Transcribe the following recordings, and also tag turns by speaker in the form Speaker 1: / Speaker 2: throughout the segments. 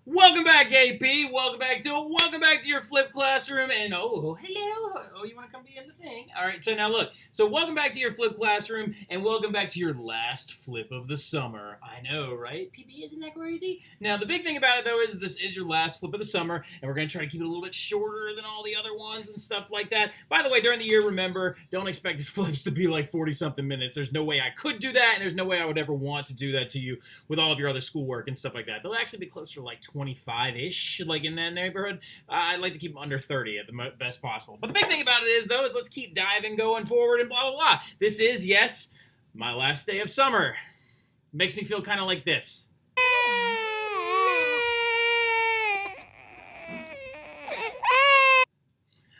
Speaker 1: Welcome back, AP. Welcome back to your flip classroom. And oh, hello. Oh, you want to come be in the thing? All right. So now look. So welcome back to your flip classroom, and welcome back to your last flip of the summer. I know, right? PB, isn't that crazy? Now the big thing about it though is this is your last flip of the summer, and we're gonna try to keep it a little bit shorter than all the other ones and stuff like that. By the way, during the year, remember, don't expect these flips to be like 40-something minutes. There's no way I could do that, and there's no way I would ever want to do that to you with all of your other schoolwork and stuff like that. They'll actually be closer to like 25-ish, like in that neighborhood. I'd like to keep them under 30 at the best possible. But the big thing about it is, though, is let's keep diving going forward and blah, blah, blah. This is, yes, my last day of summer. Makes me feel kind of like this.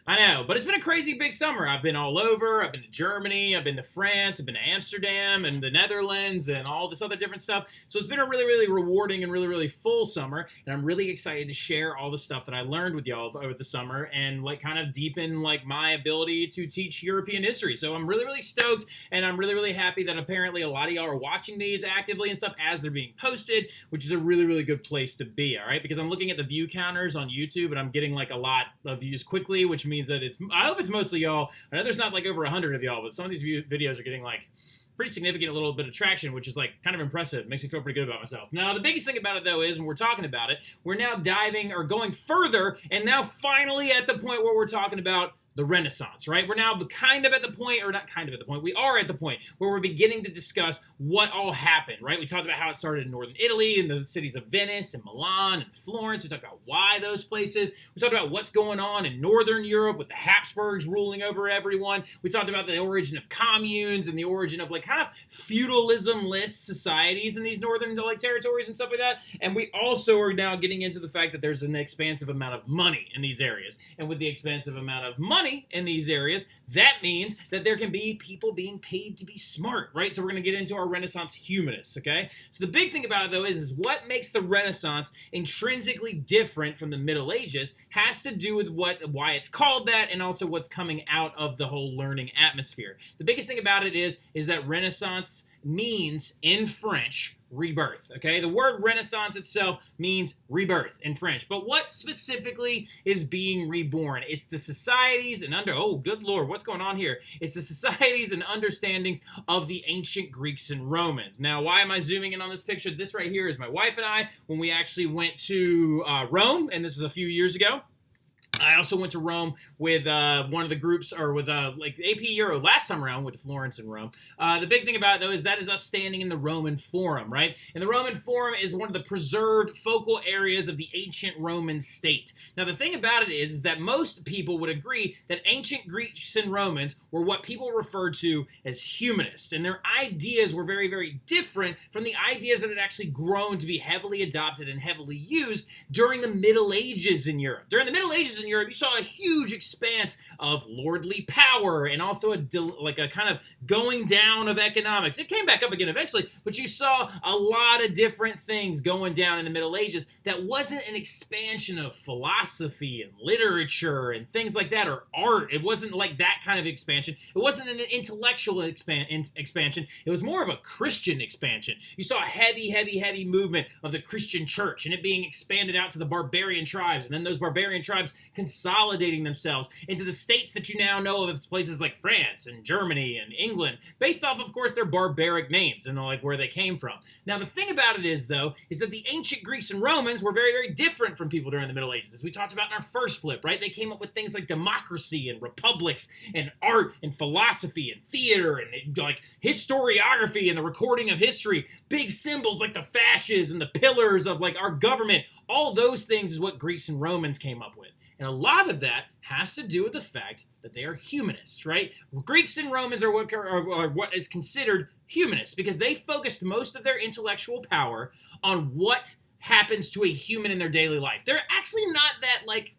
Speaker 1: I know, but it's been a crazy big summer. I've been all over. I've been to Germany. I've been to France. I've been to Amsterdam and the Netherlands and all this other different stuff. So it's been a really, really rewarding and really, really full summer. And I'm really excited to share all the stuff that I learned with y'all over the summer and like kind of deepen like my ability to teach European history. So I'm really, really stoked, and I'm really, really happy that apparently a lot of y'all are watching these actively and stuff as they're being posted, which is a really, really good place to be, all right? Because I'm looking at the view counters on YouTube and I'm getting like a lot of views quickly, which means that I hope it's mostly y'all. I know there's not like over 100 of y'all, but some of these videos are getting like pretty significant, a little bit of traction, which is like kind of impressive. Makes me feel pretty good about myself. Now, the biggest thing about it though is when we're talking about it, we're now diving or going further, and now finally at the point where we're talking about the Renaissance, right? We're now kind of at the point, or not kind of at the point, we are at the point where we're beginning to discuss what all happened, right? We talked about how it started in northern Italy, in the cities of Venice and Milan and Florence. We talked about why those places. We talked about what's going on in northern Europe with the Habsburgs ruling over everyone. We talked about the origin of communes and the origin of like kind of feudalism-less societies in these northern like territories and stuff like that. And we also are now getting into the fact that there's an expansive amount of money in these areas. And with the expansive amount of money in these areas, that means that there can be people being paid to be smart, right? So we're going to get into our Renaissance humanists, okay? So the big thing about it, though, is what makes the Renaissance intrinsically different from the Middle Ages has to do with why it's called that, and also what's coming out of the whole learning atmosphere. The biggest thing about it is that Renaissance means, in French, rebirth, okay? The word Renaissance itself means rebirth in French. But what specifically is being reborn? It's the societies and oh, good Lord, what's going on here? It's the societies and understandings of the ancient Greeks and Romans. Now, why am I zooming in on this picture? This right here is my wife and I when we actually went to Rome, and this is a few years ago. I also went to Rome with one of the groups, or with like AP Euro last time around with Florence and Rome. The big thing about it, though, is that is us standing in the Roman Forum, right? And the Roman Forum is one of the preserved focal areas of the ancient Roman state. Now, the thing about it is that most people would agree that ancient Greeks and Romans were what people referred to as humanists, and their ideas were very, very different from the ideas that had actually grown to be heavily adopted and heavily used during the Middle Ages in Europe. During the Middle Ages in Europe, you saw a huge expanse of lordly power and also a kind of going down of economics. It came back up again eventually, but you saw a lot of different things going down in the Middle Ages that wasn't an expansion of philosophy and literature and things like that, or art. It wasn't like that kind of expansion. It wasn't an intellectual expansion. It was more of a Christian expansion. You saw a heavy movement of the Christian church and it being expanded out to the barbarian tribes, and then those barbarian tribes consolidating themselves into the states that you now know of as places like France and Germany and England, based off, of course, their barbaric names and like where they came from. Now, the thing about it is, though, is that the ancient Greeks and Romans were very, very different from people during the Middle Ages, as we talked about in our first flip, right? They came up with things like democracy and republics and art and philosophy and theater and like historiography and the recording of history, big symbols like the fasces and the pillars of like our government. All those things is what Greeks and Romans came up with. And a lot of that has to do with the fact that they are humanists, right? Greeks and Romans are what is considered humanists because they focused most of their intellectual power on what happens to a human in their daily life. They're actually not that, like,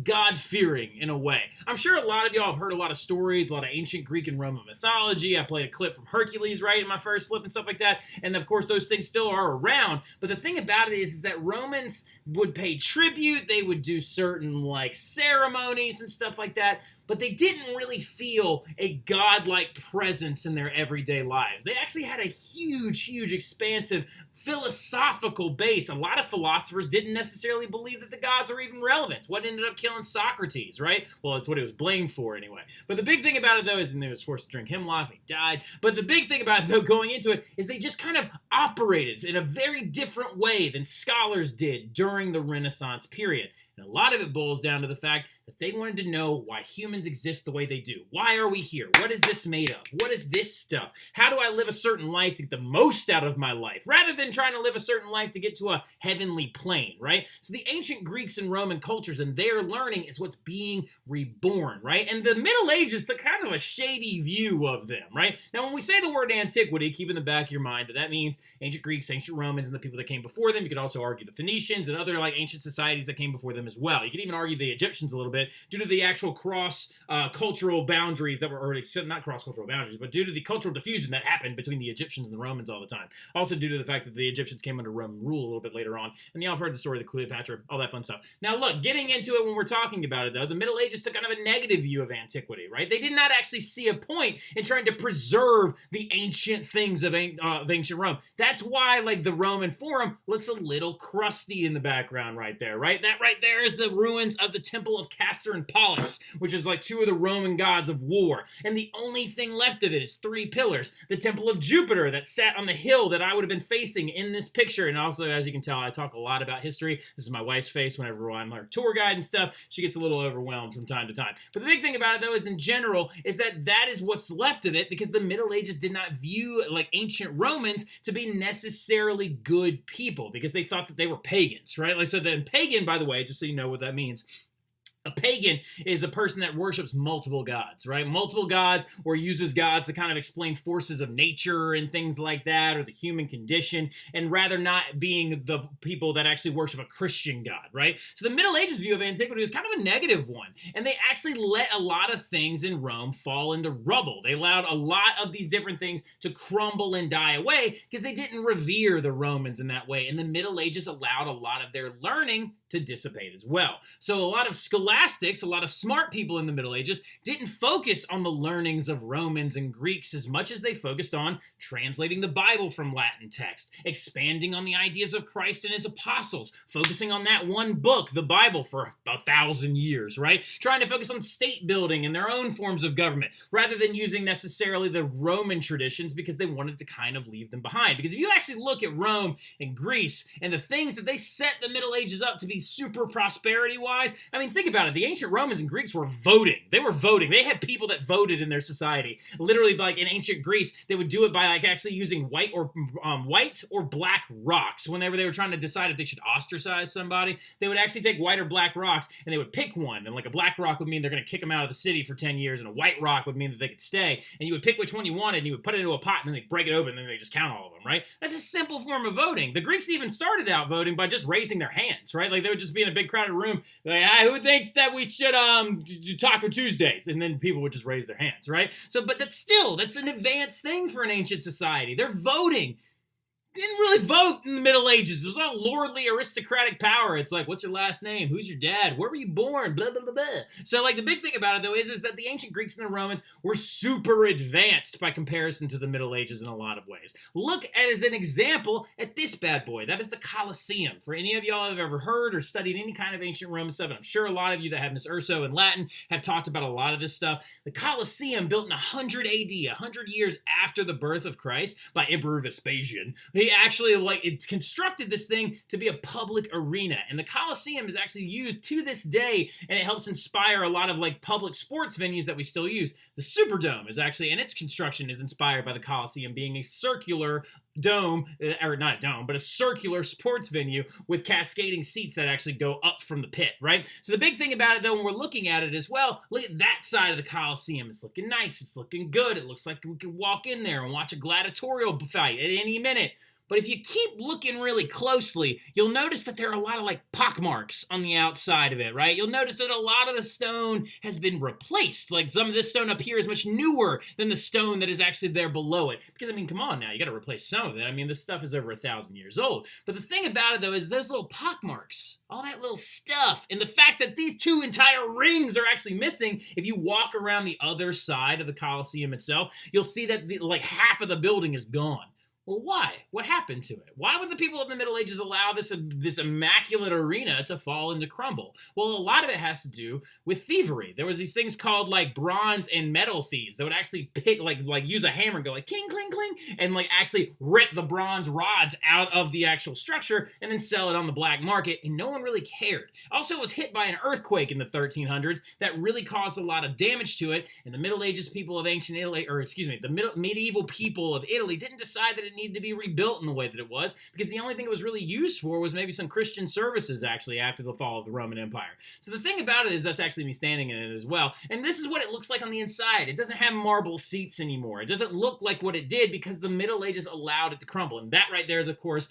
Speaker 1: God-fearing in a way. I'm sure a lot of y'all have heard a lot of stories, a lot of ancient Greek and Roman mythology. I played a clip from Hercules, right, in my first flip and stuff like that. And of course, those things still are around. But the thing about it is that Romans would pay tribute. They would do certain like ceremonies and stuff like that. But they didn't really feel a godlike presence in their everyday lives. They actually had a huge, expansive philosophical base. A lot of philosophers didn't necessarily believe that the gods were even relevant. What ended up killing Socrates, right? Well, it's what he was blamed for anyway. But the big thing about it, though, is he was forced to drink hemlock and he died. But the big thing about it, though, going into it, is they just kind of operated in a very different way than scholars did during the Renaissance period. And a lot of it boils down to the fact that they wanted to know why humans exist the way they do. Why are we here? What is this made of? What is this stuff? How do I live a certain life to get the most out of my life? Rather than trying to live a certain life to get to a heavenly plane, right? So the ancient Greeks and Roman cultures and their learning is what's being reborn, right? And the Middle Ages is kind of a shady view of them, right? Now, when we say the word antiquity, keep in the back of your mind that that means ancient Greeks, ancient Romans, and the people that came before them. You could also argue the Phoenicians and other like ancient societies that came before them as well. You could even argue the Egyptians a little bit due to the actual cross-cultural boundaries that were, or not cross-cultural boundaries, but due to the cultural diffusion that happened between the Egyptians and the Romans all the time. Also due to the fact that the Egyptians came under Roman rule a little bit later on. And y'all have heard the story of the Cleopatra, all that fun stuff. Now look, getting into it when we're talking about it though, the Middle Ages took kind of a negative view of antiquity, right? They did not actually see a point in trying to preserve the ancient things of ancient Rome. That's why like the Roman Forum looks a little crusty in the background right there, right? That right there is the ruins of the Temple of Castor and Pollux, which is like two of the Roman gods of war. And the only thing left of it is 3 pillars. The Temple of Jupiter that sat on the hill that I would have been facing in this picture. And also, as you can tell, I talk a lot about history. This is my wife's face whenever I'm her tour guide and stuff. She gets a little overwhelmed from time to time. But the big thing about it, though, is in general, is that that is what's left of it because the Middle Ages did not view like ancient Romans to be necessarily good people because they thought that they were pagans, right? Like, so then pagan, by the way, just so you know what that means, a pagan is a person that worships multiple gods, right? Multiple gods or uses gods to kind of explain forces of nature and things like that or the human condition and rather not being the people that actually worship a Christian God, right? So the Middle Ages view of antiquity is kind of a negative one and they actually let a lot of things in Rome fall into rubble. They allowed a lot of these different things to crumble and die away because they didn't revere the Romans in that way and the Middle Ages allowed a lot of their learning to dissipate as well. So a lot of scholastics, a lot of smart people in the Middle Ages didn't focus on the learnings of Romans and Greeks as much as they focused on translating the Bible from Latin text, expanding on the ideas of Christ and his apostles, focusing on that one book, the Bible, for 1,000 years, right? Trying to focus on state building and their own forms of government rather than using necessarily the Roman traditions because they wanted to kind of leave them behind. Because if you actually look at Rome and Greece and the things that they set the Middle Ages up to be super prosperity-wise, I mean, think about it. The ancient Romans and Greeks were voting. They were voting. They had people that voted in their society. Literally, like in ancient Greece, they would do it by like actually using white or black rocks. Whenever they were trying to decide if they should ostracize somebody, they would actually take white or black rocks and they would pick one. And like a black rock would mean they're going to kick them out of the city for 10 years, and a white rock would mean that they could stay. And you would pick which one you wanted, and you would put it into a pot, and then they break it open, and then they just count all of them, right? That's a simple form of voting. The Greeks even started out voting by just raising their hands, right? Like they would just be in a big crowded room, like, who thinks that we should do Taco Tuesdays? And then people would just raise their hands, right? So, but that's an advanced thing for an ancient society. They're voting. Didn't really vote in the Middle Ages. It was all lordly aristocratic power. It's like, what's your last name? Who's your dad? Where were you born? Blah, blah, blah, blah. So, like, the big thing about it, though, is that the ancient Greeks and the Romans were super advanced by comparison to the Middle Ages in a lot of ways. Look at, as an example, at this bad boy. That is the Colosseum. For any of y'all that have ever heard or studied any kind of ancient Roman stuff, and I'm sure a lot of you that have Miss Urso in Latin have talked about a lot of this stuff. The Colosseum, built in 100 AD, 100 years after the birth of Christ by Emperor Vespasian, he actually constructed this thing to be a public arena, and the Colosseum is actually used to this day, and it helps inspire a lot of like public sports venues that we still use. The Superdome is actually, and its construction is inspired by the Colosseum being a circular dome, or not a dome, but a circular sports venue with cascading seats that actually go up from the pit, right? So the big thing about it, though, when we're looking at it as well, look at that side of the Colosseum. It's looking nice. It's looking good. It looks like we could walk in there and watch a gladiatorial fight at any minute. But if you keep looking really closely, you'll notice that there are a lot of like pockmarks on the outside of it, right? You'll notice that a lot of the stone has been replaced. Like some of this stone up here is much newer than the stone that is actually there below it. Because, I mean, come on now, you got to replace some of it. I mean, this stuff is over 1,000 years old. But the thing about it, though, is those little pockmarks, all that little stuff, and the fact that these 2 entire rings are actually missing, if you walk around the other side of the Colosseum itself, you'll see that like half of the building is gone. Well, why? What happened to it? Why would the people of the Middle Ages allow this immaculate arena to fall and to crumble? Well, a lot of it has to do with thievery. There was these things called like bronze and metal thieves that would actually pick like use a hammer and go like cling cling cling and like actually rip the bronze rods out of the actual structure and then sell it on the black market, and no one really cared. Also, it was hit by an earthquake in the 1300s that really caused a lot of damage to it, and the Middle Ages people of ancient Italy, or excuse me, the medieval people of Italy didn't decide that it needed to be rebuilt in the way that it was, because the only thing it was really used for was maybe some Christian services actually after the fall of the Roman Empire. So the thing about it is that's actually me standing in it as well, and this is what it looks like on the inside. It doesn't have marble seats anymore. It doesn't look like what it did because the Middle Ages allowed it to crumble, and that right there is of course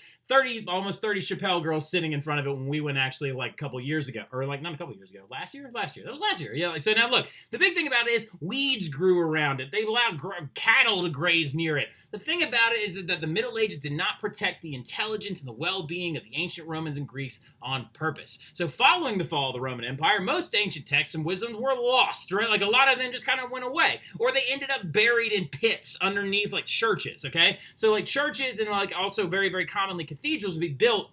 Speaker 1: almost 30 Chappelle girls sitting in front of it when we went actually like a couple years ago, or like not a couple years ago, last year, that was last year, yeah. So now look, the big thing about it is weeds grew around it. They allowed cattle to graze near it. The thing about it is that the Middle Ages did not protect the intelligence and the well-being of the ancient Romans and Greeks on purpose. So following the fall of the Roman Empire, most ancient texts and wisdoms were lost, right? Like a lot of them just kind of went away, or they ended up buried in pits underneath like churches, okay? So like churches and like also very, very commonly cathedrals would be built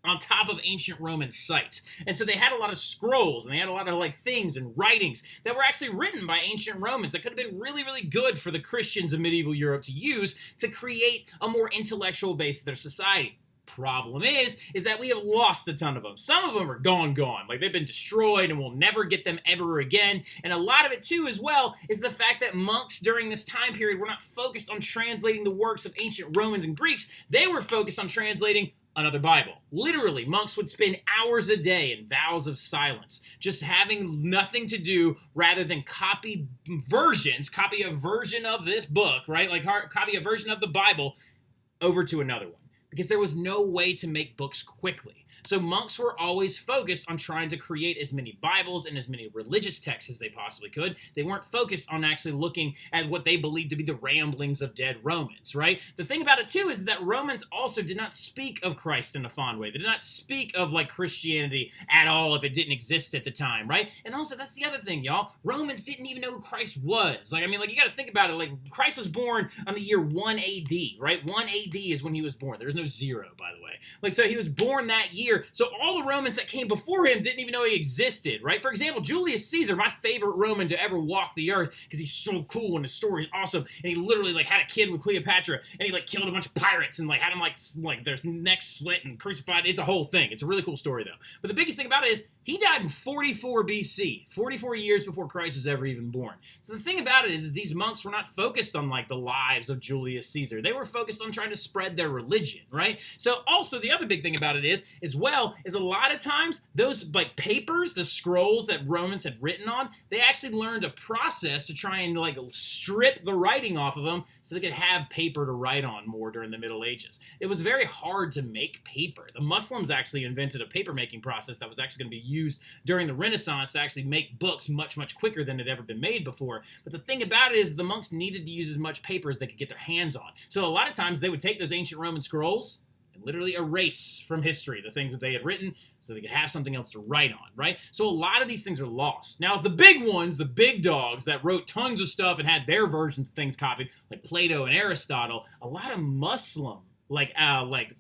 Speaker 1: on top of ancient Roman sites. And so they had a lot of scrolls and they had a lot of like things and writings that were actually written by ancient Romans that could have been really, really good for the Christians of medieval Europe to use to create a more intellectual base of their society. Problem is that we have lost a ton of them. Some of them are gone. Like they've been destroyed and we'll never get them ever again. And a lot of it too as well is the fact that monks during this time period were not focused on translating the works of ancient Romans and Greeks. They were focused on translating another Bible. Literally, monks would spend hours a day in vows of silence, just having nothing to do rather than copy a version of this book, right? Like copy a version of the Bible over to another one, because there was no way to make books quickly. So monks were always focused on trying to create as many Bibles and as many religious texts as they possibly could. They weren't focused on actually looking at what they believed to be the ramblings of dead Romans, right? The thing about it too is that Romans also did not speak of Christ in a fond way. They did not speak of like Christianity at all if it didn't exist at the time, right? And also that's the other thing, y'all. Romans didn't even know who Christ was. Like, I mean, like you got to think about it. Like Christ was born on the year 1 AD, right? 1 AD is when he was born. There's no zero, by the way. Like, so he was born that year. So all the Romans that came before him didn't even know he existed, right? For example, Julius Caesar, my favorite Roman to ever walk the earth, because he's so cool and his story is awesome, and he literally like had a kid with Cleopatra, and he like killed a bunch of pirates and like had them like their necks slit and crucified. It's a whole thing. It's a really cool story though. But the biggest thing about it is he died in 44 BC, 44 years before Christ was ever even born. So the thing about it is these monks were not focused on like the lives of Julius Caesar. They were focused on trying to spread their religion, right? So also the other big thing about it is, as well, is a lot of times those like papers, the scrolls that Romans had written on, they actually learned a process to try and like strip the writing off of them so they could have paper to write on more during the Middle Ages. It was very hard to make paper. The Muslims actually invented a paper making process that was actually going to be used during the Renaissance to actually make books much, much quicker than it had ever been made before. But the thing about it is the monks needed to use as much paper as they could get their hands on. So a lot of times they would take those ancient Roman scrolls and literally erase from history the things that they had written so they could have something else to write on, right? So a lot of these things are lost. Now, the big ones, the big dogs that wrote tons of stuff and had their versions of things copied, like Plato and Aristotle, a lot of Muslim like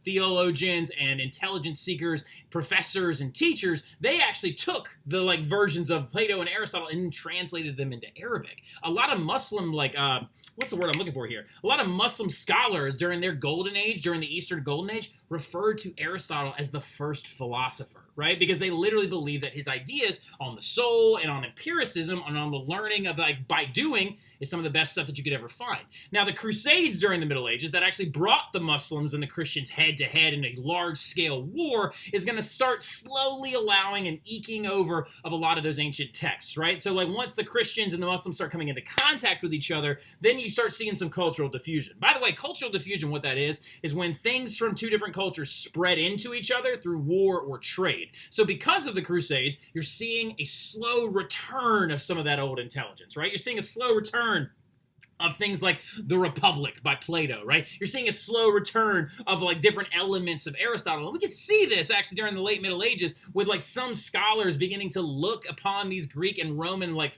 Speaker 1: theologians and intelligence seekers, professors and teachers, they actually took the like versions of Plato and Aristotle and translated them into Arabic. A lot of Muslim what's the word I'm looking for here? A lot of Muslim scholars during their golden age, during the Eastern golden age, referred to Aristotle as the first philosopher, right? Because they literally believe that his ideas on the soul and on empiricism and on the learning of like by doing is some of the best stuff that you could ever find. Now, the Crusades during the Middle Ages that actually brought the Muslims and the Christians head to head in a large-scale war is going to start slowly allowing and eking over of a lot of those ancient texts, right? So like once the Christians and the Muslims start coming into contact with each other, then you start seeing some cultural diffusion. By the way, cultural diffusion, what that is when things from two different cultures spread into each other through war or trade. So because of the Crusades, you're seeing a slow return of some of that old intelligence, right? You're seeing a slow return of things like The Republic by Plato, right? You're seeing a slow return of like different elements of Aristotle. And we can see this actually during the late Middle Ages with like some scholars beginning to look upon these Greek and Roman like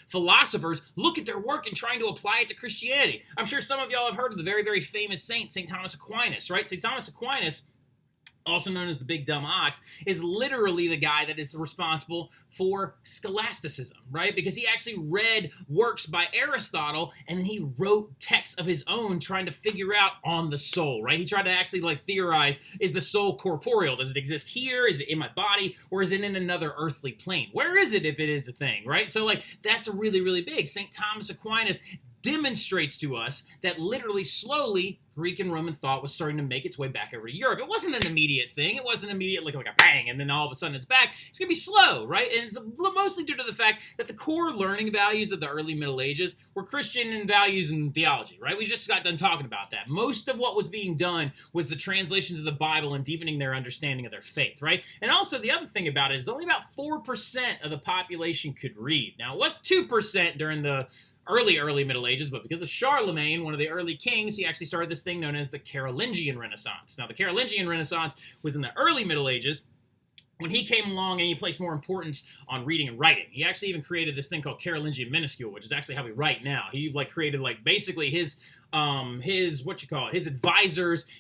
Speaker 1: philosophers, look at their work and trying to apply it to Christianity. I'm sure some of y'all have heard of the very, very famous saint, St. Thomas Aquinas, right? St. Thomas Aquinas, also known as the Big Dumb Ox, is literally the guy that is responsible for scholasticism, right? Because he actually read works by Aristotle and then he wrote texts of his own trying to figure out on the soul, right? He tried to actually like theorize, is the soul corporeal? Does it exist here? Is it in my body? Or is it in another earthly plane? Where is it if it is a thing, right? So like that's a really, really big. St. Thomas Aquinas demonstrates to us that literally slowly Greek and Roman thought was starting to make its way back over to Europe. It wasn't an immediate thing. It wasn't immediate like a bang and then all of a sudden it's back. It's going to be slow, right? And it's mostly due to the fact that the core learning values of the early Middle Ages were Christian and values and theology, right? We just got done talking about that. Most of what was being done was the translations of the Bible and deepening their understanding of their faith, right? And also the other thing about it is only about 4% of the population could read. Now, it was 2% during the early Middle Ages, but because of Charlemagne, one of the early kings, he actually started this thing known as the Carolingian Renaissance. Now, the Carolingian Renaissance was in the early Middle Ages, when he came along and he placed more importance on reading and writing. He actually even created this thing called Carolingian minuscule, which is actually how we write now. He like created like basically his advisors,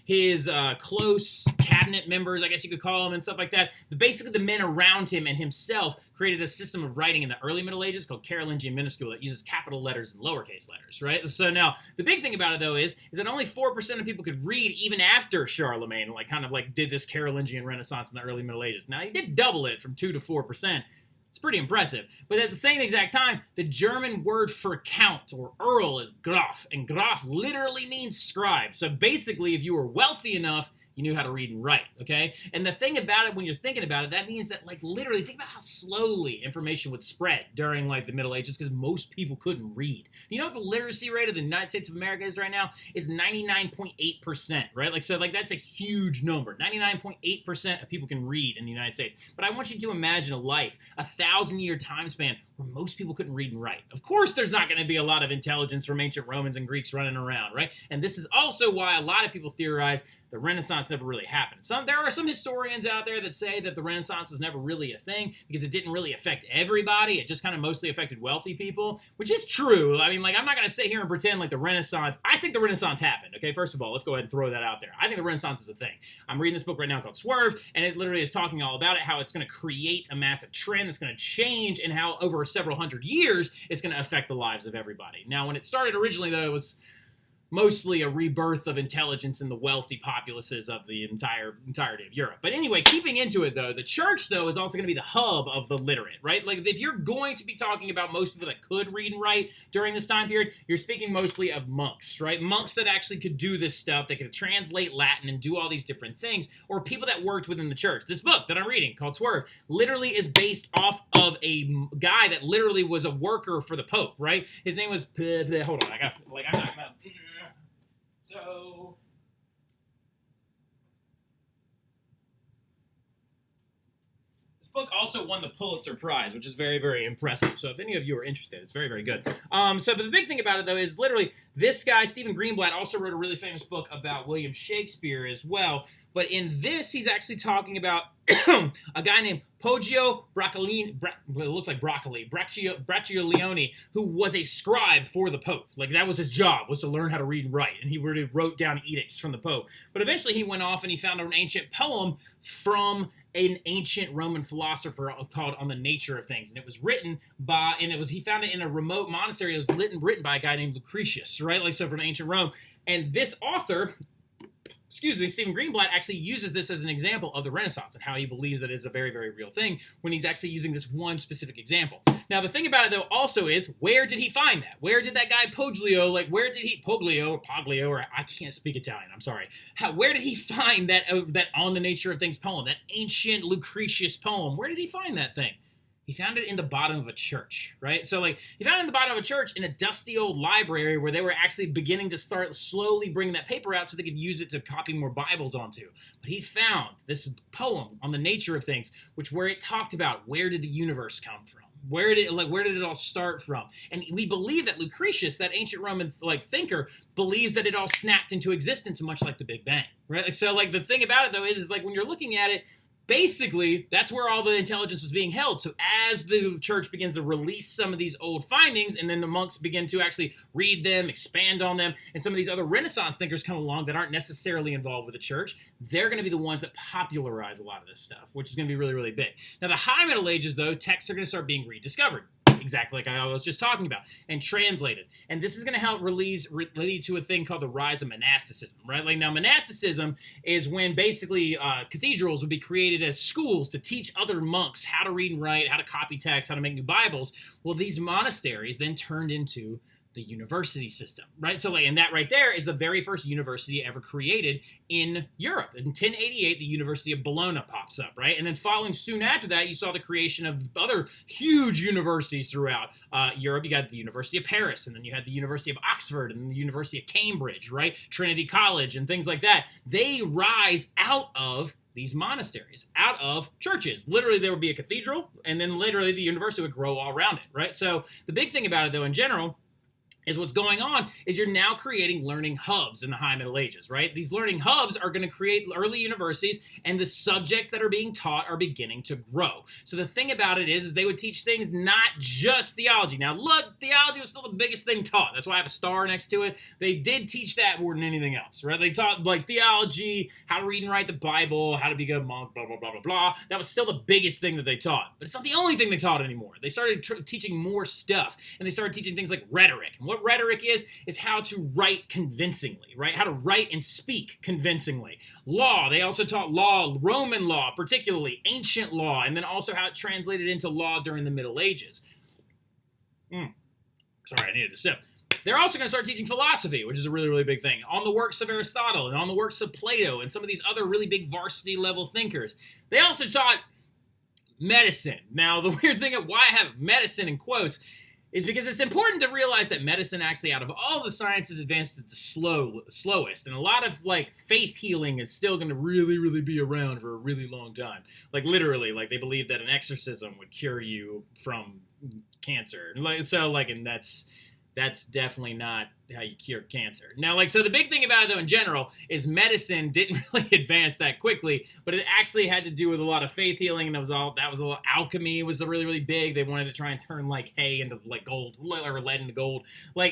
Speaker 1: his close cabinet members, I guess you could call them, and stuff like that. Basically, the men around him and himself created a system of writing in the early Middle Ages called Carolingian minuscule that uses capital letters and lowercase letters, right? So now, the big thing about it, though, is that only 4% of people could read even after Charlemagne, like kind of like did this Carolingian Renaissance in the early Middle Ages. Now, he did double it from 2 to 4%. It's pretty impressive. But at the same exact time, the German word for count or earl is Graf, and Graf literally means scribe. So basically, if you were wealthy enough, you knew how to read and write, okay? And the thing about it, when you're thinking about it, that means that, like, literally, think about how slowly information would spread during, like, the Middle Ages, because most people couldn't read. Do you know what the literacy rate of the United States of America is right now? Is 99.8%, right? Like, so, like, that's a huge number. 99.8% of people can read in the United States. But I want you to imagine a life, a 1,000-year time span, where most people couldn't read and write. Of course, there's not going to be a lot of intelligence from ancient Romans and Greeks running around, right? And this is also why a lot of people theorize the Renaissance never really happened. There are some historians out there that say that the Renaissance was never really a thing because it didn't really affect everybody. It just kind of mostly affected wealthy people, which is true. I mean, like, I'm not going to sit here and pretend like the Renaissance, I think the Renaissance happened, okay? First of all, let's go ahead and throw that out there. I think the Renaissance is a thing. I'm reading this book right now called Swerve, and it literally is talking all about it, how it's going to create a massive trend that's going to change, and how over several hundred years, it's going to affect the lives of everybody. Now, when it started originally, though, it was mostly a rebirth of intelligence in the wealthy populaces of the entirety of Europe. But anyway, keeping into it, though, the church, though, is also going to be the hub of the literate, right? Like, if you're going to be talking about most people that could read and write during this time period, you're speaking mostly of monks, right? Monks that actually could do this stuff, that could translate Latin and do all these different things, or people that worked within the church. This book that I'm reading, called Swerve, literally is based off of a guy that literally was a worker for the Pope, right? His name was, hold on, I'm not gonna... So, this book also won the Pulitzer Prize, which is very, very impressive. So if any of you are interested, it's very, very good. But the big thing about it, though, is literally this guy, Stephen Greenblatt, also wrote a really famous book about William Shakespeare as well. But in this, he's actually talking about a guy named Poggio Bracciolini, it looks like broccoli, Bracciolione, who was a scribe for the Pope. Like, that was his job, was to learn how to read and write. And he really wrote down edicts from the Pope. But eventually he went off and he found an ancient poem from an ancient Roman philosopher called On the Nature of Things. And it was written by, he found it in a remote monastery. It was written by a guy named Lucretius, right? Like, so from ancient Rome. And this author, Stephen Greenblatt actually uses this as an example of the Renaissance and how he believes that it's a very, very real thing when he's actually using this one specific example. Now, the thing about it, though, also is, where did he find that? Where did that guy Poggio, Poglio, or I can't speak Italian, I'm sorry. Where did he find that On the Nature of Things poem, that ancient Lucretius poem? Where did he find that thing? He found it in the bottom of a church, right? So, like, he found it in the bottom of a church in a dusty old library where they were actually beginning to start slowly bringing that paper out so they could use it to copy more Bibles onto. But he found this poem on the nature of things, where it talked about where did the universe come from, Where did it all start from? And we believe that Lucretius, that ancient Roman thinker, believes that it all snapped into existence, much like the Big Bang, right? So the thing about it though is when you're looking at it, basically, that's where all the intelligence was being held. So as the church begins to release some of these old findings, and then the monks begin to actually read them, expand on them, and some of these other Renaissance thinkers come along that aren't necessarily involved with the church, they're going to be the ones that popularize a lot of this stuff, which is going to be really, really big. Now, the High Middle Ages, though, texts are going to start being rediscovered. Exactly like I was just talking about, and translated. And this is going to help lead to a thing called the rise of monasticism, right? Now, monasticism is when basically cathedrals would be created as schools to teach other monks how to read and write, how to copy text, how to make new Bibles. Well, these monasteries then turned into the university system, right? So and that right there is the very first university ever created in Europe. In 1088, the University of Bologna pops up, right? And then following soon after that, you saw the creation of other huge universities throughout Europe. You got the University of Paris, and then you had the University of Oxford, and the University of Cambridge, right? Trinity College, and things like that. They rise out of these monasteries, out of churches. Literally, there would be a cathedral, and then literally the university would grow all around it, right? So the big thing about it, though, in general, is what's going on is you're now creating learning hubs in the High Middle Ages, right? These learning hubs are going to create early universities, and the subjects that are being taught are beginning to grow. So the thing about it is they would teach things not just theology. Now, look, theology was still the biggest thing taught. That's why I have a star next to it. They did teach that more than anything else, right? They taught theology, how to read and write the Bible, how to become a monk, blah, blah, blah, blah, blah. That was still the biggest thing that they taught. But it's not the only thing they taught anymore. They started teaching more stuff, and they started teaching things like rhetoric. And what rhetoric is how to write convincingly, right? How to write and speak convincingly. Law, they also taught law, Roman law, particularly ancient law, and then also how it translated into law during the Middle Ages. Sorry, I needed a sip. They're also going to start teaching philosophy, which is a really, really big thing, on the works of Aristotle and on the works of Plato and some of these other really big varsity level thinkers. They also taught medicine. Now, the weird thing of why I have medicine in quotes is because it's important to realize that medicine actually, out of all the sciences, advanced at the slowest. And a lot of faith healing is still going to really, really be around for a really long time. Literally, they believe that an exorcism would cure you from cancer. And that's definitely not how you cure cancer. Now, so the big thing about it, though, in general, is medicine didn't really advance that quickly, but it actually had to do with a lot of faith healing, and that was a lot. Alchemy was really, really big. They wanted to try and turn hay into gold, or lead into gold.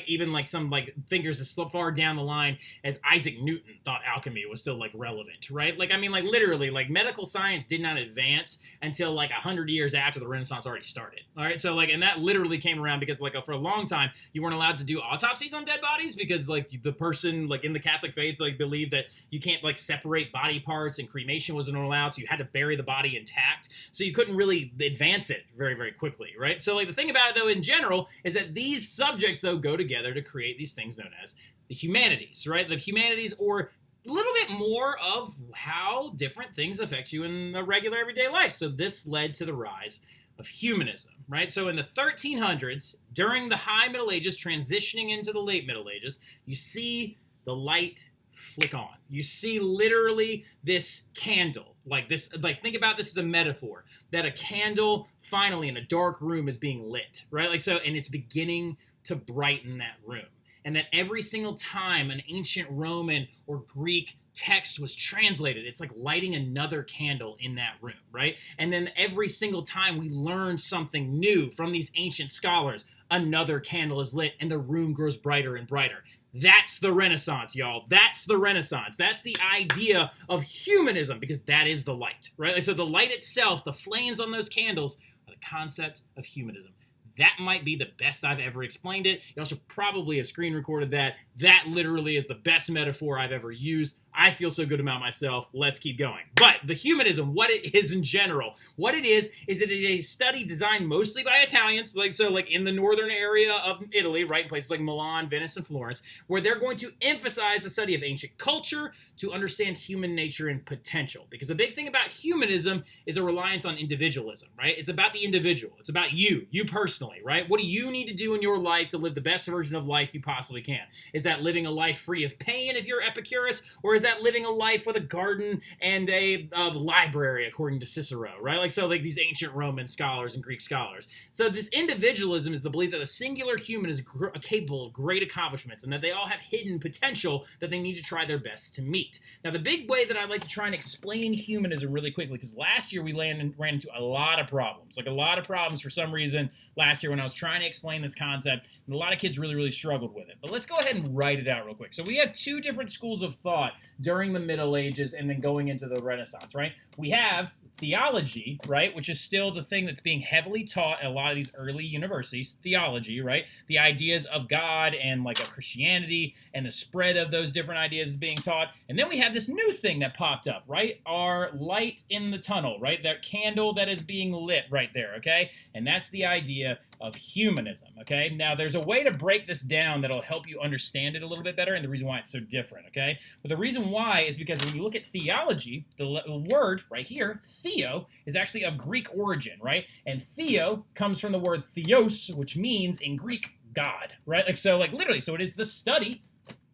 Speaker 1: Even some thinkers as far down the line as Isaac Newton thought alchemy was still relevant, right? Literally, medical science did not advance until 100 years after the Renaissance already started. All right, so and that literally came around because for a long time you weren't allowed to do autopsies on dead bodies because the person in the Catholic faith believed that you can't separate body parts, and cremation wasn't allowed, so you had to bury the body intact, so you couldn't really advance it very, very quickly, right? So the thing about it, though, in general, is that these subjects, though, go together to create these things known as the humanities, right? The humanities, or a little bit more of how different things affect you in the regular everyday life. So this led to the rise of humanism, right? So in the 1300s, during the High Middle Ages, transitioning into the Late Middle Ages, you see the light flick on. You see literally this candle, think about this as a metaphor, that a candle finally in a dark room is being lit, right? And it's beginning to brighten that room. And that every single time an ancient Roman or Greek text was translated, it's like lighting another candle in that room, right? And then every single time we learn something new from these ancient scholars, another candle is lit and the room grows brighter and brighter. That's the Renaissance, y'all. That's the Renaissance. That's the idea of humanism, because that is the light, right? So the light itself, the flames on those candles, are the concept of humanism. That might be the best I've ever explained it. You also probably have screen recorded that. That literally is the best metaphor I've ever used. I feel so good about myself. Let's keep going. But the humanism, what it is in general, what it is it is a study designed mostly by Italians, in the northern area of Italy, right, in places like Milan, Venice, and Florence, where they're going to emphasize the study of ancient culture to understand human nature and potential. Because a big thing about humanism is a reliance on individualism, right? It's about the individual. It's about you personally, right? What do you need to do in your life to live the best version of life you possibly can? Is that living a life free of pain if you're Epicurus, or is is that living a life with a garden and a library, according to Cicero, right? Like, so like these ancient Roman scholars and Greek scholars. So this individualism is the belief that a singular human is capable of great accomplishments and that they all have hidden potential that they need to try their best to meet. Now, the big way that I'd like to try and explain humanism really quickly, because last year we ran into a lot of problems, for some reason last year when I was trying to explain this concept, and a lot of kids really, really struggled with it. But let's go ahead and write it out real quick. So we have two different schools of thought during the Middle Ages and then going into the Renaissance, right? We have theology, right, which is still the thing that's being heavily taught at a lot of these early universities, theology, right? The ideas of God and like a Christianity and the spread of those different ideas is being taught. And then we have this new thing that popped up, right? Our light in the tunnel, right? That candle that is being lit right there, okay? And that's the idea of humanism, okay? Now, there's a way to break this down that'll help you understand it a little bit better and the reason why it's so different, okay? But the reason why is because when you look at theology, the word right here, theo, is actually of Greek origin, right? And theo comes from the word theos, which means in Greek, God, right? Like, so like literally, so it is the study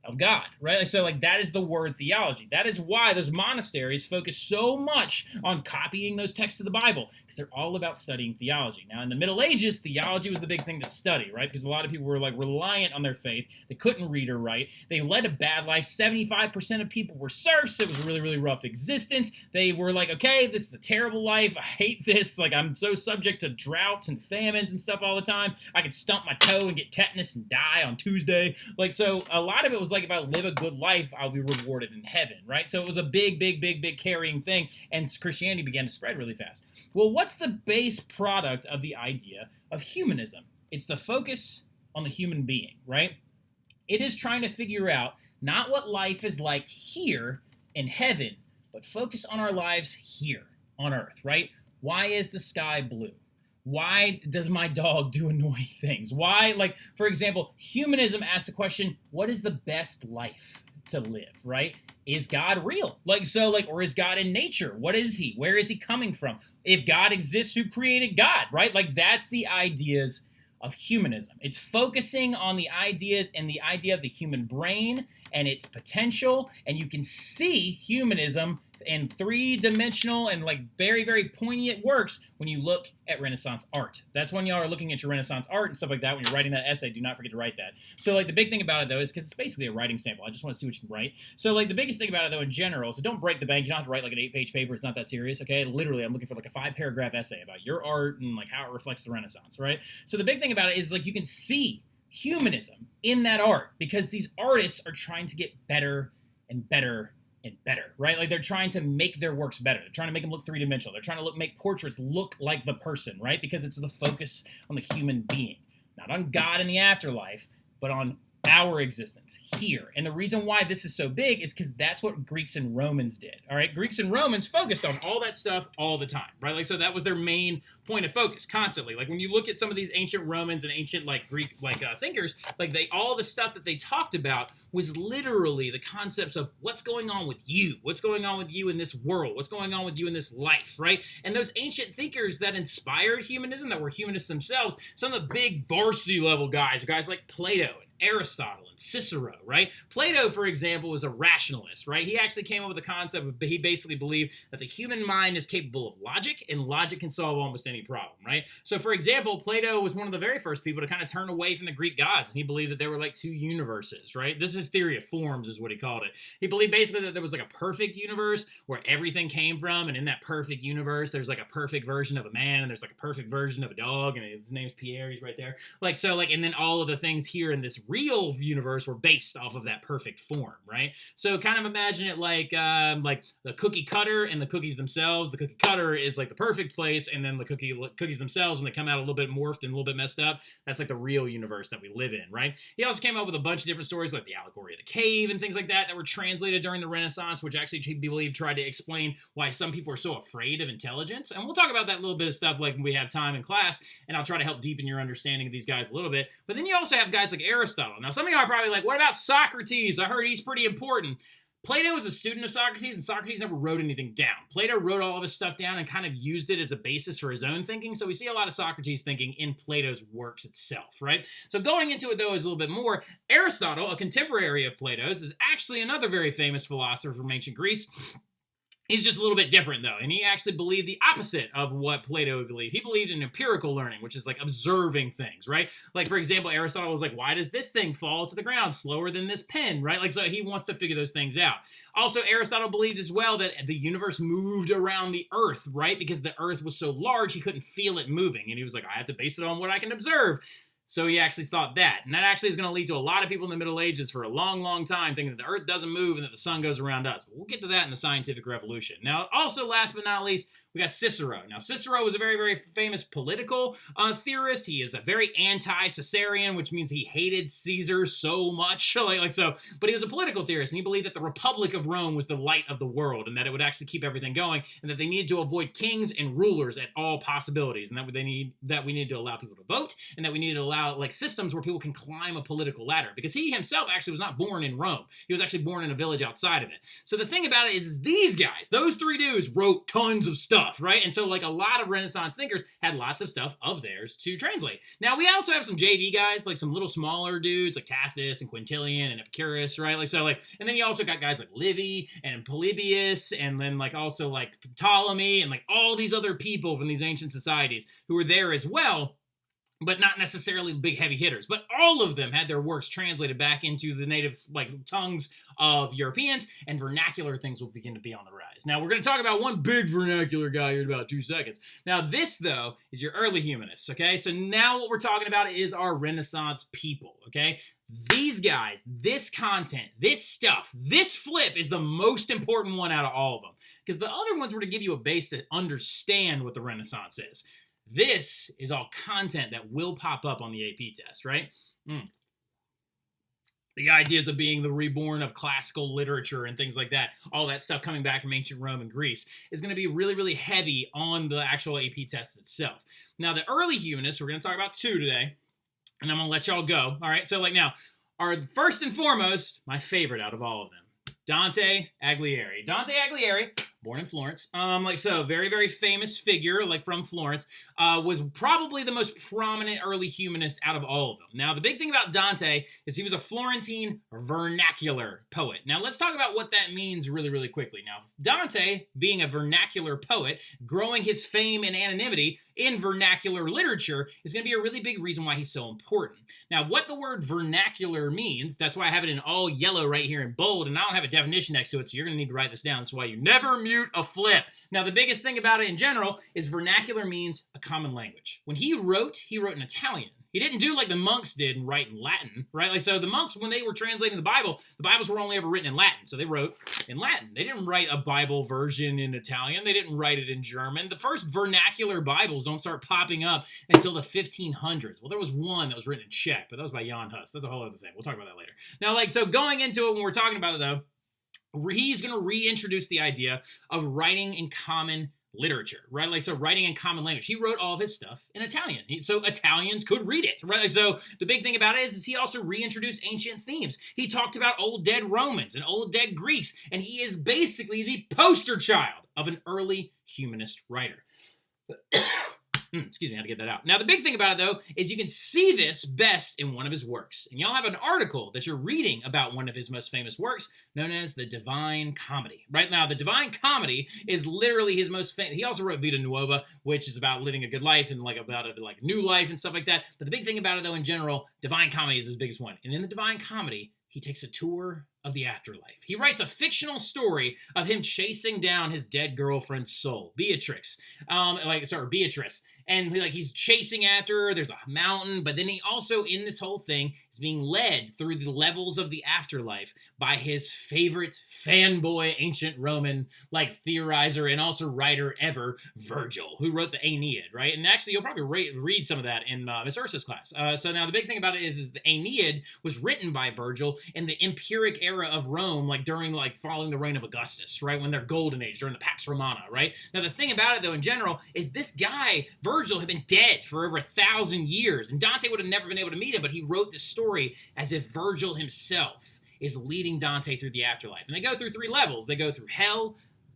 Speaker 1: of God, right? Like, so like that is the word theology. That is why those monasteries focus so much on copying those texts of the Bible, because they're all about studying theology. Now, in the Middle Ages, theology was the big thing to study, right? Because a lot of people were like reliant on their faith. They couldn't read or write. They led a bad life. 75% of people were serfs. It was a really, really rough existence. They were like, okay, this is a terrible life. I hate this. Like, I'm so subject to droughts and famines and stuff all the time. I could stump my toe and get tetanus and die on Tuesday. Like, so a lot of it was like, if I live a good life, I'll be rewarded in heaven, right? So it was a big, big, big, big carrying thing, and Christianity began to spread really fast. Well, what's the base product of the idea of humanism? It's the focus on the human being, right? It is trying to figure out not what life is like here in heaven, but focus on our lives here on earth, right? Why is the sky blue? Why does my dog do annoying things? Why, like, for example, humanism asks the question, what is the best life to live, right? Is God real? Like, so, like, or is God in nature? What is he? Where is he coming from? If God exists, who created God, right? Like, that's the ideas of humanism. It's focusing on the ideas and the idea of the human brain and its potential, and you can see humanism in three-dimensional and like very, very poignant works when you look at Renaissance art. That's when y'all are looking at your Renaissance art and stuff like that. When you're writing that essay, do not forget to write that. So like the big thing about it though is because it's basically a writing sample. I just want to see what you can write. So like the biggest thing about it though in general, so don't break the bank. You don't have to write like an 8-page paper. It's not that serious, okay? Literally, I'm looking for like a 5-paragraph essay about your art and like how it reflects the Renaissance, right? So the big thing about it is like you can see humanism in that art because these artists are trying to get better and better and better, right? Like they're trying to make their works better. They're trying to make them look three-dimensional. They're trying to make portraits look like the person, right? Because it's the focus on the human being, not on God in the afterlife, but on our existence here. And the reason why this is so big is because that's what Greeks and Romans did, all right? Greeks and Romans focused on all that stuff all the time, right? Like, so that was their main point of focus constantly. Like, when you look at some of these ancient Romans and ancient, like, Greek, like, thinkers, like, all the stuff that they talked about was literally the concepts of what's going on with you, what's going on with you in this world, what's going on with you in this life, right? And those ancient thinkers that inspired humanism, that were humanists themselves, some of the big varsity level guys like Plato, Aristotle and Cicero, right? Plato, for example, was a rationalist, right? He actually came up with the concept of, he basically believed that the human mind is capable of logic, and logic can solve almost any problem, right? So, for example, Plato was one of the very first people to kind of turn away from the Greek gods, and he believed that there were like two universes, right? This is his theory of forms, is what he called it. He believed basically that there was like a perfect universe where everything came from, and in that perfect universe, there's like a perfect version of a man, and there's like a perfect version of a dog, and his name's Pierre, he's right there. Like, so, like, and then all of the things here in this real universe were based off of that perfect form, right? So kind of imagine it like the cookie cutter and the cookies themselves. The cookie cutter is like the perfect place, and then the cookies themselves, when they come out a little bit morphed and a little bit messed up, that's like the real universe that we live in, right? He also came up with a bunch of different stories like the allegory of the cave and things like that were translated during the Renaissance, which actually he believed tried to explain why some people are so afraid of intelligence. And we'll talk about that little bit of stuff like when we have time in class, and I'll try to help deepen your understanding of these guys a little bit. But then you also have guys like Aristotle. Now, some of you are probably like, what about Socrates? I heard he's pretty important. Plato was a student of Socrates, and Socrates never wrote anything down. Plato wrote all of his stuff down and kind of used it as a basis for his own thinking. So we see a lot of Socrates thinking in Plato's works itself, right? So going into it, though, is a little bit more. Aristotle, a contemporary of Plato's, is actually another very famous philosopher from ancient Greece. He's just a little bit different, though, and he actually believed the opposite of what Plato would believe. He believed in empirical learning, which is like observing things, right? Like, for example, Aristotle was like, why does this thing fall to the ground slower than this pen, right? Like, so he wants to figure those things out. Also, Aristotle believed as well that the universe moved around the Earth, right? Because the Earth was so large, he couldn't feel it moving, and he was like, I have to base it on what I can observe. So he actually thought that. And that actually is going to lead to a lot of people in the Middle Ages for a long, long time thinking that the Earth doesn't move and that the sun goes around us. But we'll get to that in the scientific revolution. Now, also, last but not least, we got Cicero. Now, Cicero was a very, very famous political theorist. He is a very anti-Caesarian, which means he hated Caesar so much. But he was a political theorist, and he believed that the Republic of Rome was the light of the world, and that it would actually keep everything going, and that they needed to avoid kings and rulers at all possibilities, and that we needed to allow people to vote, and that we needed to allow systems where people can climb a political ladder, because he himself actually was not born in Rome. He was actually born in a village outside of it. So the thing about it is these guys, those three dudes, wrote tons of stuff, right? And so like a lot of Renaissance thinkers had lots of stuff of theirs to translate. Now we also have some JV guys, like some little smaller dudes like Tacitus and Quintilian and Epicurus, right? And then you also got guys like Livy and Polybius, and then also Ptolemy, and all these other people from these ancient societies who were there as well, but not necessarily big heavy hitters. But all of them had their works translated back into the native tongues of Europeans, and vernacular things will begin to be on the rise. Now, we're going to talk about one big vernacular guy here in about 2 seconds. Now, this, though, is your early humanists, okay? So now what we're talking about is our Renaissance people, okay? These guys, this content, this stuff, this flip is the most important one out of all of them, because the other ones were to give you a base to understand what the Renaissance is. This is all content that will pop up on the AP test, right? The ideas of being the reborn of classical literature and things like that, all that stuff coming back from ancient Rome and Greece, is going to be really, really heavy on the actual AP test itself. Now, the early humanists, we're going to talk about 2 today, and I'm going to let y'all go. All right, so now, are first and foremost, my favorite out of all of them, Dante Alighieri. Dante Alighieri, born in Florence, very, very famous figure, from Florence, was probably the most prominent early humanist out of all of them. Now, the big thing about Dante is he was a Florentine vernacular poet. Now, let's talk about what that means really, really quickly. Now, Dante, being a vernacular poet, growing his fame and anonymity in vernacular literature, is going to be a really big reason why he's so important. Now, what the word vernacular means, that's why I have it in all yellow right here in bold, and I don't have a definition next to it, so you're going to need to write this down. That's why you never mute a flip. Now, the biggest thing about it in general is vernacular means a common language. When he wrote in Italian. He didn't do like the monks did and write in Latin, right? So the monks, when they were translating the Bibles were only ever written in Latin. So they wrote in Latin. They didn't write a Bible version in Italian. They didn't write it in German. The first vernacular Bibles don't start popping up until the 1500s. Well, there was one that was written in Czech, but that was by Jan Hus. That's a whole other thing. We'll talk about that later. Now, so going into it, when we're talking about it, though, he's going to reintroduce the idea of writing in common literature, right? So writing in common language. He wrote all of his stuff in Italian, so Italians could read it, right? So the big thing about it is he also reintroduced ancient themes. He talked about old dead Romans and old dead Greeks, and he is basically the poster child of an early humanist writer. Excuse me, I had to get that out. Now, the big thing about it, though, is you can see this best in one of his works. And y'all have an article that you're reading about one of his most famous works, known as the Divine Comedy. Right now, the Divine Comedy is literally his most famous. He also wrote Vita Nuova, which is about living a good life and about a new life and stuff like that. But the big thing about it, though, in general, Divine Comedy is his biggest one. And in the Divine Comedy, he takes a tour of the afterlife. He writes a fictional story of him chasing down his dead girlfriend's soul, Beatrice. Beatrice. And he's chasing after her. There's a mountain, but then he also, in this whole thing, is being led through the levels of the afterlife by his favorite fanboy ancient Roman theorizer and also writer ever, Virgil, who wrote the Aeneid, right? And actually, you'll probably read some of that in Miss Ursa's class. So now the big thing about it is the Aeneid was written by Virgil in the empiric era of Rome, during following the reign of Augustus, right? When their golden age, during the Pax Romana, right? Now the thing about it, though, in general, is this guy, Virgil, had been dead for over 1,000 years, and Dante would have never been able to meet him, but he wrote this story as if Virgil himself is leading Dante through the afterlife. And they go through 3 levels. They go through hell,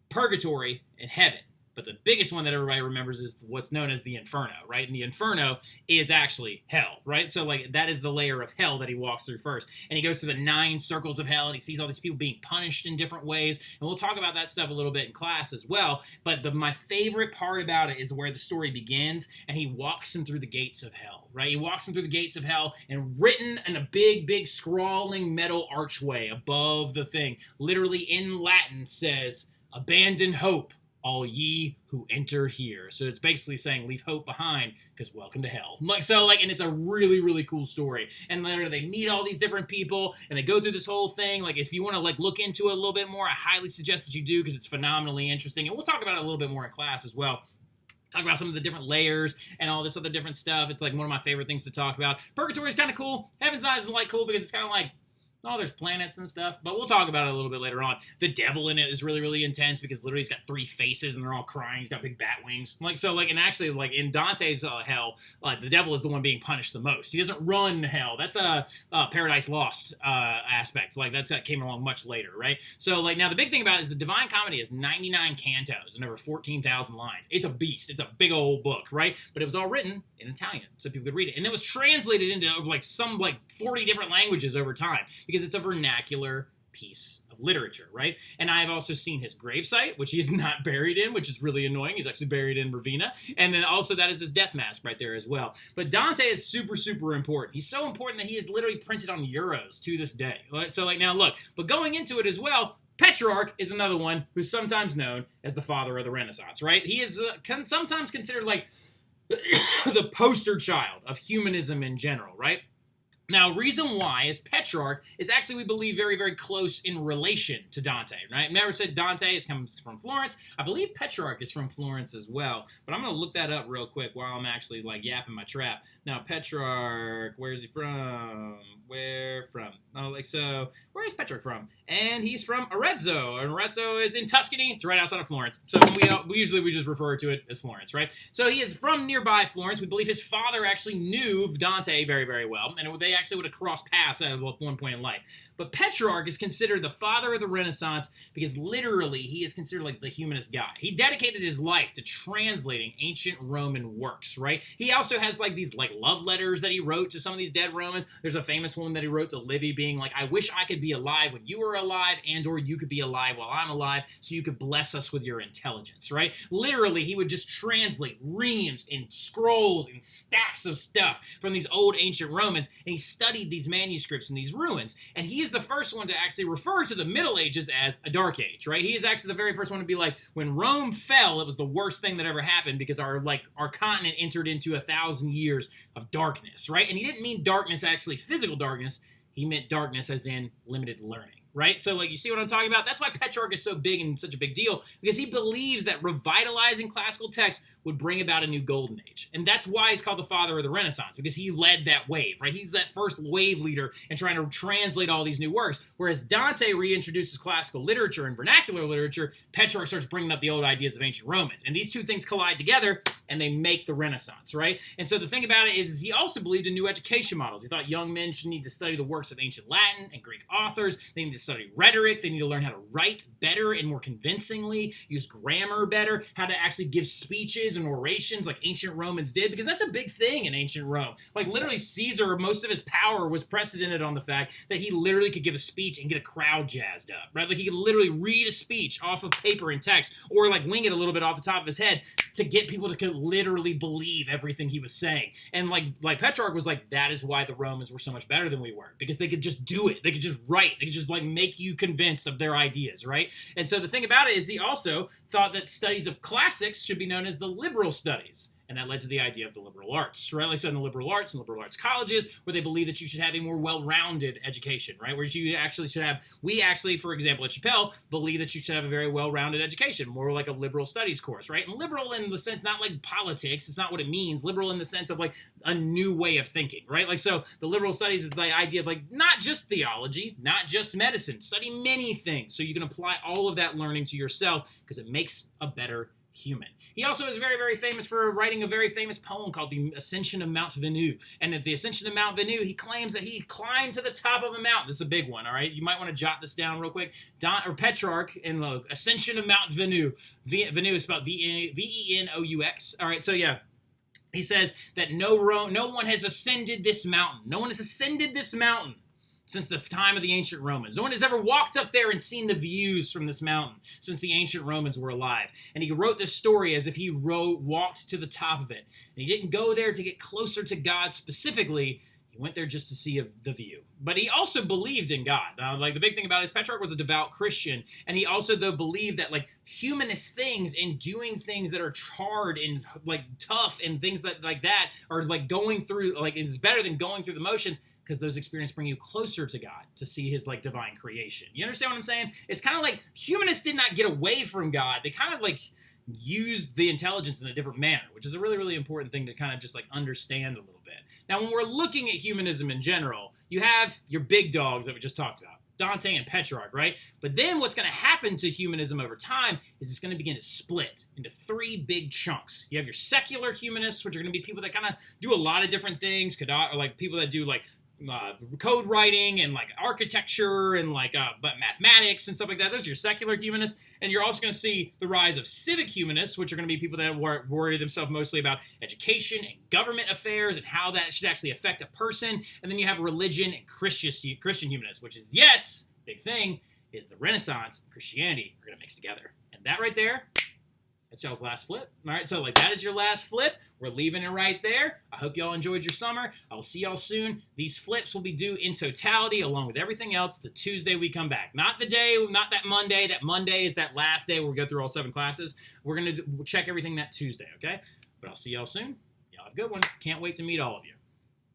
Speaker 1: purgatory, and heaven. But the biggest one that everybody remembers is what's known as the Inferno, right? And the Inferno is actually hell, right? So, like, that is the layer of hell that he walks through first. And he goes through the 9 circles of hell, and he sees all these people being punished in different ways. And we'll talk about that stuff a little bit in class as well. But my favorite part about it is where the story begins, and he walks him through the gates of hell, right? He walks him through the gates of hell, and written in a big, big scrawling metal archway above the thing, literally in Latin says, "Abandon hope, all ye who enter here." So it's basically saying leave hope behind because welcome to hell. And it's a really, really cool story. And later they meet all these different people and they go through this whole thing. Like, if you want to look into it a little bit more, I highly suggest that you do because it's phenomenally interesting. And we'll talk about it a little bit more in class as well. Talk about some of the different layers and all this other different stuff. It's like one of my favorite things to talk about. Purgatory is kind of cool. Heaven's Eye isn't cool because it's kind of like, oh, there's planets and stuff, but we'll talk about it a little bit later on. The devil in it is really, really intense because literally he's got 3 faces and they're all crying. He's got big bat wings. And actually, in Dante's hell, the devil is the one being punished the most. He doesn't run hell. That's a Paradise Lost aspect. That came along much later, right? So, now the big thing about it is the Divine Comedy is 99 cantos and over 14,000 lines. It's a beast. It's a big old book, right? But it was all written in Italian so people could read it. And it was translated into some 40 different languages over time, because it's a vernacular piece of literature, right? And I've also seen his gravesite, which he is not buried in, which is really annoying. He's actually buried in Ravenna. And then also that is his death mask right there as well. But Dante is super, super important. He's so important that he is literally printed on euros to this day. So now look, but going into it as well, Petrarch is another one who's sometimes known as the father of the Renaissance, right? He is sometimes considered the poster child of humanism in general, right? Now, reason why is Petrarch is actually, we believe, very, very close in relation to Dante, right? Never said Dante comes from Florence. I believe Petrarch is from Florence as well, but I'm going to look that up real quick while I'm actually, yapping my trap. Now, Petrarch, where is he from? Where from? Where is Petrarch from? And he's from Arezzo, and Arezzo is in Tuscany. It's right outside of Florence. So we usually just refer to it as Florence, right? So he is from nearby Florence. We believe his father actually knew Dante very, very well, and they actually would have crossed paths at one point in life. But Petrarch is considered the father of the Renaissance because literally he is considered the humanist guy. He dedicated his life to translating ancient Roman works, right? He also has these love letters that he wrote to some of these dead Romans. There's a famous one that he wrote to Livy being I wish I could be alive when you were alive, and or you could be alive while I'm alive so you could bless us with your intelligence, right? Literally, he would just translate reams and scrolls and stacks of stuff from these old ancient Romans, and he studied these manuscripts and these ruins. And he is the first one to actually refer to the Middle Ages as a dark age, right? He is actually the very first one to be when Rome fell, it was the worst thing that ever happened because our continent entered into 1,000 years of darkness, right? And he didn't mean darkness, actually physical darkness. He meant darkness as in limited learning, right? So, you see what I'm talking about? That's why Petrarch is so big and such a big deal, because he believes that revitalizing classical text would bring about a new golden age. And that's why he's called the father of the Renaissance, because he led that wave, right? He's that first wave leader in trying to translate all these new works. Whereas Dante reintroduces classical literature and vernacular literature, Petrarch starts bringing up the old ideas of ancient Romans. And these two things collide together, and they make the Renaissance, right? And so the thing about it is he also believed in new education models. He thought young men should need to study the works of ancient Latin and Greek authors. They need to study rhetoric. They need to learn how to write better and more convincingly, use grammar better, how to actually give speeches and orations like ancient Romans did, because that's a big thing in ancient Rome. Literally Caesar, most of his power was precedented on the fact that he literally could give a speech and get a crowd jazzed up, right? He could literally read a speech off of paper and text, or wing it a little bit off the top of his head to get people to literally believe everything he was saying. And Petrarch was that is why the Romans were so much better than we were, because they could just do it. They could just write. They could just make you convinced of their ideas, right? And so the thing about it is he also thought that studies of classics should be known as the liberal studies. And that led to the idea of the liberal arts, right? So in the liberal arts and liberal arts colleges, where they believe that you should have a more well-rounded education, right? Where you actually should have, we actually, for example, at Chappelle, believe that you should have a very well-rounded education, more like a liberal studies course, right? And liberal in the sense, not politics, it's not what it means. Liberal in the sense of a new way of thinking, right? So the liberal studies is the idea of not just theology, not just medicine, study many things so you can apply all of that learning to yourself because it makes a better human. He also is very, very famous for writing a very famous poem called The Ascension of Mount Venus. And at the Ascension of Mount Venus, he claims that he climbed to the top of a mountain. This is a big one, all right? You might want to jot this down real quick. Petrarch in the Ascension of Mount Venus. Venus is spelled Venous. All right, so yeah. He says that no one has ascended this mountain. No one has ascended this mountain since the time of the ancient Romans. No one has ever walked up there and seen the views from this mountain since the ancient Romans were alive. And he wrote this story as if he walked to the top of it. And he didn't go there to get closer to God specifically. He went there just to see the view. But he also believed in God. Like the big thing about it is Petrarch was a devout Christian. And he also though believed that like humanist things and doing things that are hard and like tough and things that like that are like going through, like it's better than going through the motions, because those experiences bring you closer to God to see his like divine creation. You understand what I'm saying? It's kind of like humanists did not get away from God. They kind of like used the intelligence in a different manner, which is a really, really important thing to kind of just like understand a little bit. Now, when we're looking at humanism in general, you have your big dogs that we just talked about, Dante and Petrarch, right? But then what's going to happen to humanism over time is it's going to begin to split into three big chunks. You have your secular humanists, which are going to be people that kind of do a lot of different things, or like people that do like code writing and like architecture and like but mathematics and stuff like that. Those are your secular humanists. And you're also going to see the rise of civic humanists, which are going to be people that worry themselves mostly about education and government affairs and how that should actually affect a person. And then you have religion and Christian humanists, which is, yes, big thing, is the Renaissance and Christianity are going to mix together. And that right there, that's y'all's last flip. All right, so like that is your last flip. We're leaving it right there. I hope y'all enjoyed your summer. I will see y'all soon. These flips will be due in totality along with everything else the Tuesday we come back. Not the day, not that Monday. That Monday is that last day where we go through all 7 classes. We're going to check everything that Tuesday, okay? But I'll see y'all soon. Y'all have a good one. Can't wait to meet all of you.